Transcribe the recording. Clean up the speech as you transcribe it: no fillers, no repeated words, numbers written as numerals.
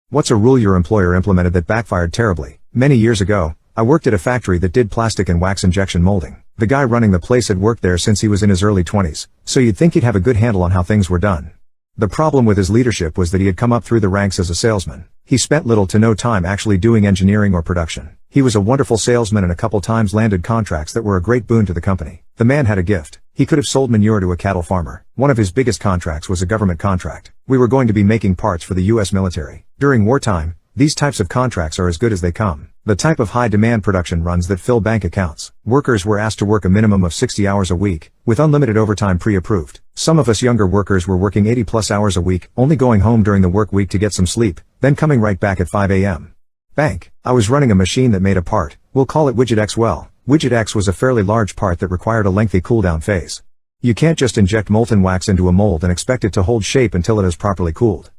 What's a rule your employer implemented that backfired terribly? Many years ago, I worked at a factory that did plastic and wax injection molding. The guy running the place had worked there since he was in his early 20s, so you'd think he'd have a good handle on how things were done. The problem with his leadership was that he had come up through the ranks as a salesman. He spent little to no time actually doing engineering or production. He was a wonderful salesman and a couple times landed contracts that were a great boon to the company. The man had a gift. He could have sold manure to a cattle farmer. One of his biggest contracts was a government contract. We were going to be making parts for the US military. During wartime, these types of contracts are as good as they come. The type of high-demand production runs that fill bank accounts. Workers were asked to work a minimum of 60 hours a week, with unlimited overtime pre-approved. Some of us younger workers were working 80+ hours a week, only going home during the work week to get some sleep, then coming right back at 5 a.m. Bank. I was running a machine that made a part. We'll call it Widget X. Well, Widget X was a fairly large part that required a lengthy cooldown phase. You can't just inject molten wax into a mold and expect it to hold shape until it is properly cooled.